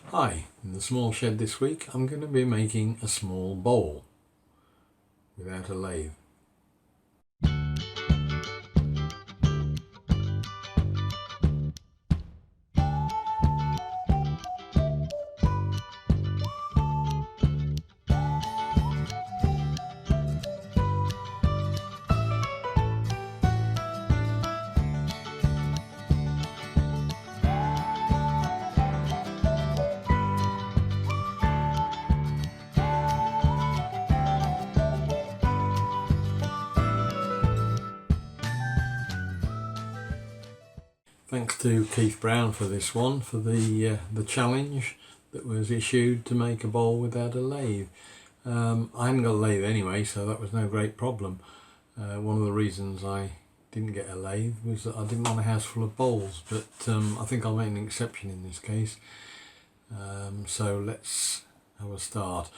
Hi, in the small shed this week I'm going to be making a small bowl without a lathe. Thanks to Keith Brown for this one, for the challenge that was issued to make a bowl without a lathe. I hadn't got a lathe anyway, so that was no great problem. One of the reasons I didn't get a lathe was that I didn't want a house full of bowls, but I think I'll make an exception in this case. So let's have a start.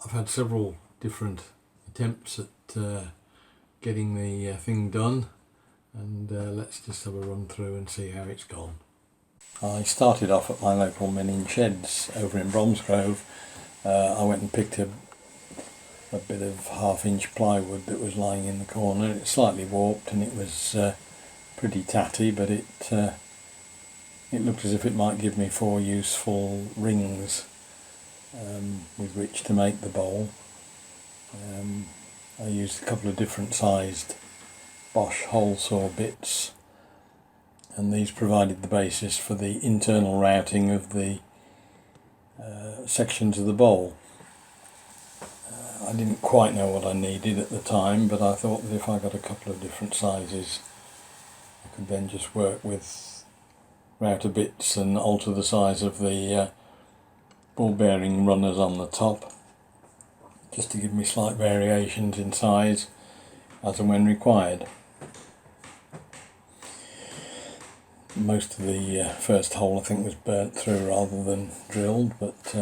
I've had several different attempts at getting the thing done, and let's just have a run through and see how it's gone. I started off at my local Menin Sheds over in Bromsgrove. I went and picked a bit of 1/2-inch plywood that was lying in the corner. It's slightly warped and it was pretty tatty, but it looked as if it might give me 4 useful rings with which to make the bowl. I used a couple of different sized Bosch hole saw bits, and these provided the basis for the internal routing of the sections of the bowl. I didn't quite know what I needed at the time, but I thought that if I got a couple of different sizes I could then just work with router bits and alter the size of the ball bearing runners on the top, just to give me slight variations in size as and when required. Most of the first hole I think was burnt through rather than drilled, but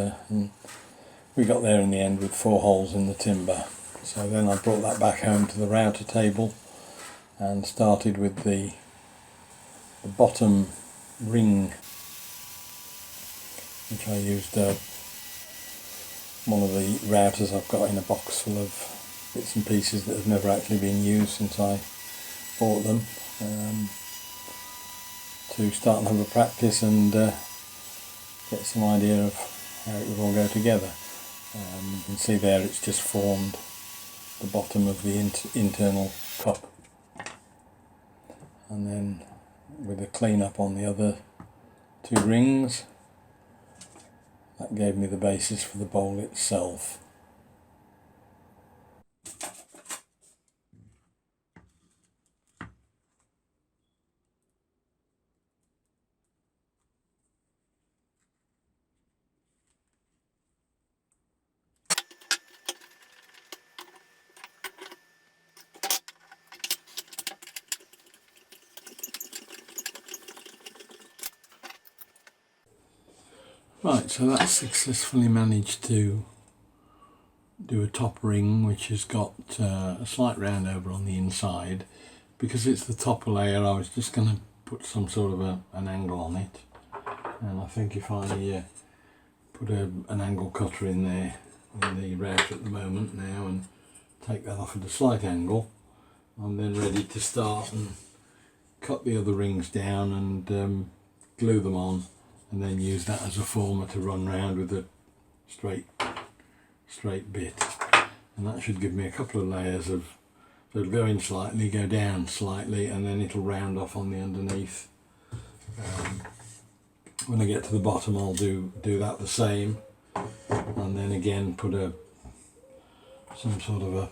we got there in the end with 4 holes in the timber. So then I brought that back home to the router table and started with the bottom ring, which I used one of the routers I've got in a box full of bits and pieces that have never actually been used since I bought them, to start and have a practice and get some idea of how it would all go together. You can see there it's just formed the bottom of the internal cup, and then with a clean up on the other 2 rings, that gave me the basis for the bowl itself. Right, so that's successfully managed to do a top ring which has got a slight round over on the inside. Because it's the top layer, I was just going to put some sort of an angle on it, and I think if I put an angle cutter in there in the router at the moment now and take that off at a slight angle, I'm then ready to start and cut the other rings down and glue them on, and then use that as a former to run round with a straight bit, and that should give me a couple of layers of, so it'll go in slightly, go down slightly, and then it'll round off on the underneath. When I get to the bottom I'll do that the same, and then again put some sort of a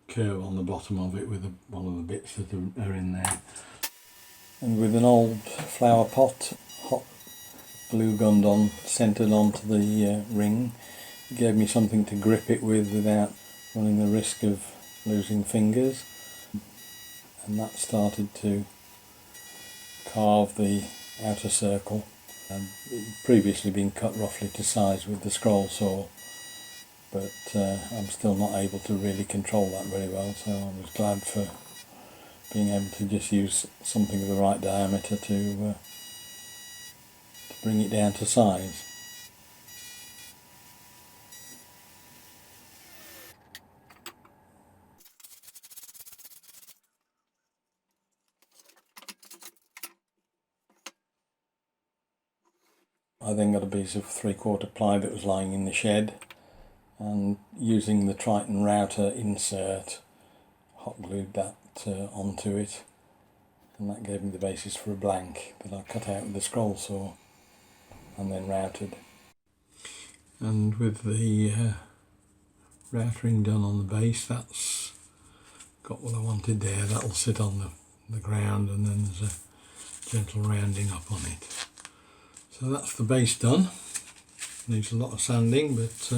curve on the bottom of it with one of the bits that are in there. And with an old flower pot, hot glue gunned on, centred onto the ring, it gave me something to grip it with without running the risk of losing fingers, and that started to carve the outer circle. It had previously been cut roughly to size with the scroll saw, but I'm still not able to really control that very well, so I was glad for being able to just use something of the right diameter to bring it down to size. I then got a piece of 3/4 ply that was lying in the shed, and using the Triton router insert, hot glued that onto it, and that gave me the basis for a blank that I cut out with the scroll saw and then routed. And with the routering done on the base, that's got what I wanted there. That'll sit on the ground, and then there's a gentle rounding up on it. So that's the base done. Needs a lot of sanding, but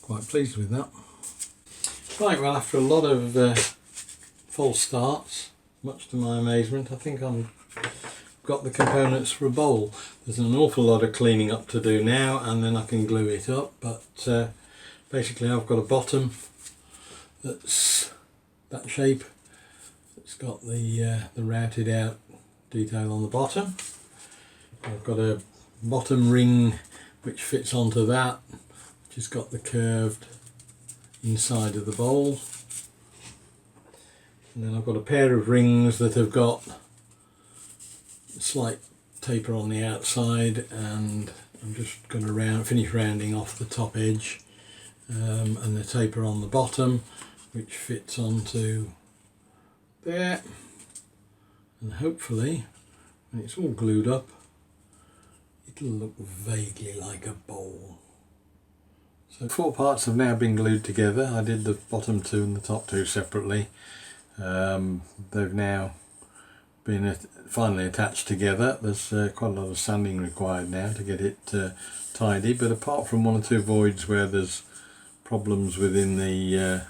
quite pleased with that. Right, well, after a lot of false starts, much to my amazement, I think I've got the components for a bowl. There's an awful lot of cleaning up to do now, and then I can glue it up, but basically I've got a bottom that's that shape. It's got the routed out detail on the bottom. I've got a bottom ring which fits onto that, which has got the curved inside of the bowl. And then I've got a pair of rings that have got a slight taper on the outside, and I'm just going to finish rounding off the top edge, and the taper on the bottom, which fits onto there, and hopefully when it's all glued up it'll look vaguely like a bowl. So 4 parts have now been glued together. I did the bottom 2 and the top 2 separately. They've now been finally attached together. There's quite a lot of sanding required now to get it tidy, but apart from 1 or 2 voids where there's problems within the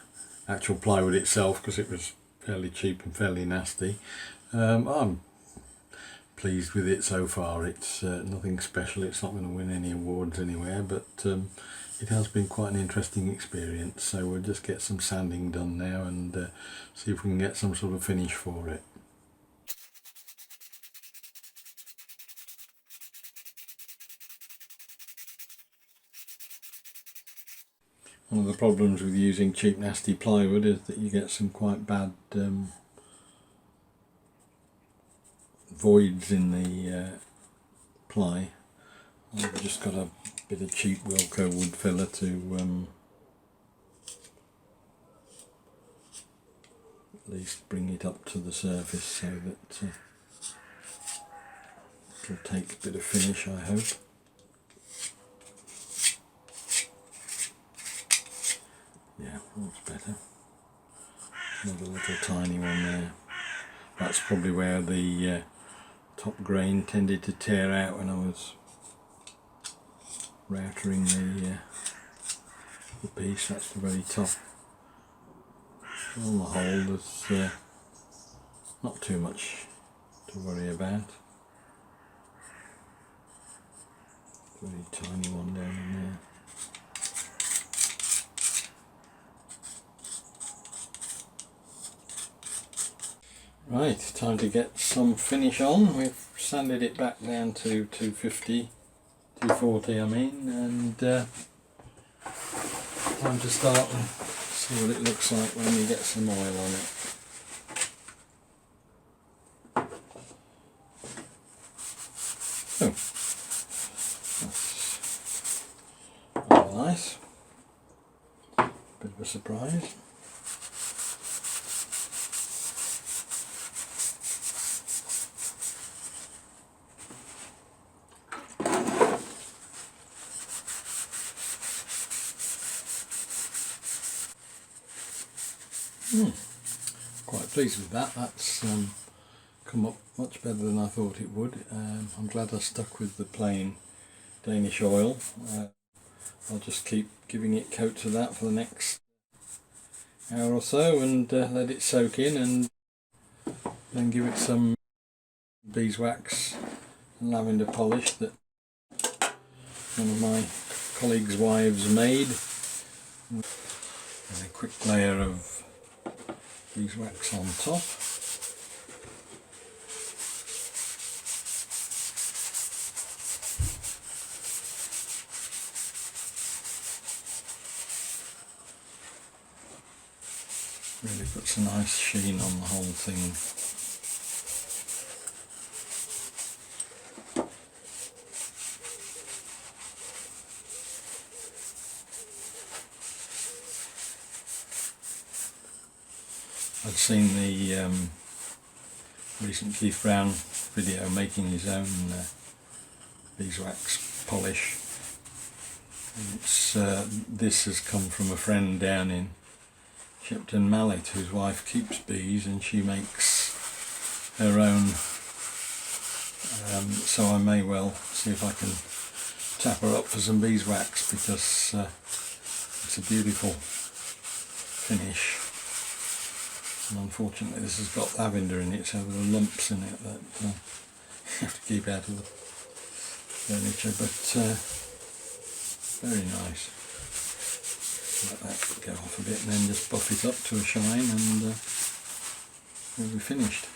actual plywood itself, because it was fairly cheap and fairly nasty, I'm pleased with it so far. It's nothing special, it's not going to win any awards anywhere, but it has been quite an interesting experience. So we'll just get some sanding done now and see if we can get some sort of finish for it. One of the problems with using cheap nasty plywood is that you get some quite bad voids in the ply. I've just got a bit of cheap Wilko wood filler to at least bring it up to the surface so that it'll take a bit of finish, I hope. Yeah, looks better. Another little tiny one there. That's probably where the top grain tended to tear out when I was routering the piece. That's the very top. On the whole, there's not too much to worry about. Very tiny one down in there. Right, time to get some finish on. We've sanded it back down to 240 I mean, and time to start and see what it looks like when we get some oil on it. Oh, that's rather nice. Bit of a surprise. Quite pleased with that. That's come up much better than I thought it would. I'm glad I stuck with the plain Danish oil. I'll just keep giving it coats of that for the next hour or so and let it soak in, and then give it some beeswax and lavender polish that one of my colleagues' wives made, and a quick layer of beeswax on top. Really puts a nice sheen on the whole thing. I'd seen the recent Keith Brown video making his own beeswax polish. And this has come from a friend down in Shepton Mallet whose wife keeps bees, and she makes her own, so I may well see if I can tap her up for some beeswax, because it's a beautiful finish. And unfortunately this has got lavender in it, so there are lumps in it that you have to keep out of the furniture, but very nice. Let that go off a bit and then just buff it up to a shine, and we'll be finished.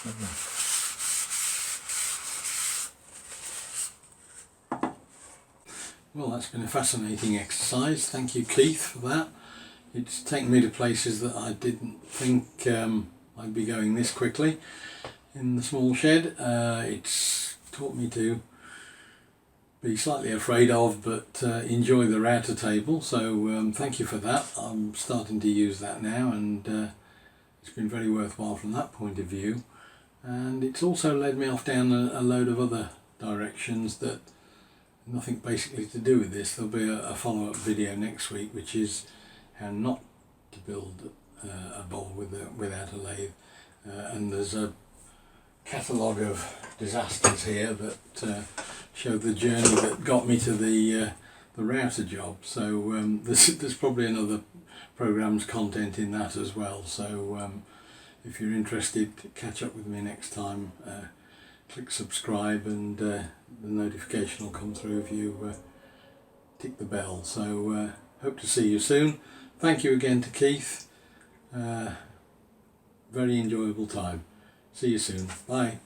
Lovely. Well, that's been a fascinating exercise. Thank you, Keith, for that. It's taken me to places that I didn't think I'd be going this quickly in the small shed. It's taught me to be slightly afraid of, but enjoy the router table, so thank you for that. I'm starting to use that now, and it's been very worthwhile from that point of view. And it's also led me off down a load of other directions that nothing basically to do with this. There'll be a follow-up video next week, which is how not to build a bowl without a lathe, and there's a catalogue of disasters here that show the journey that got me to the router job. So there's probably another program's content in that as well. So if you're interested, catch up with me next time. Click subscribe, and the notification will come through if you tick the bell. So hope to see you soon. Thank you again to Keith. Very enjoyable time. See you soon. Bye.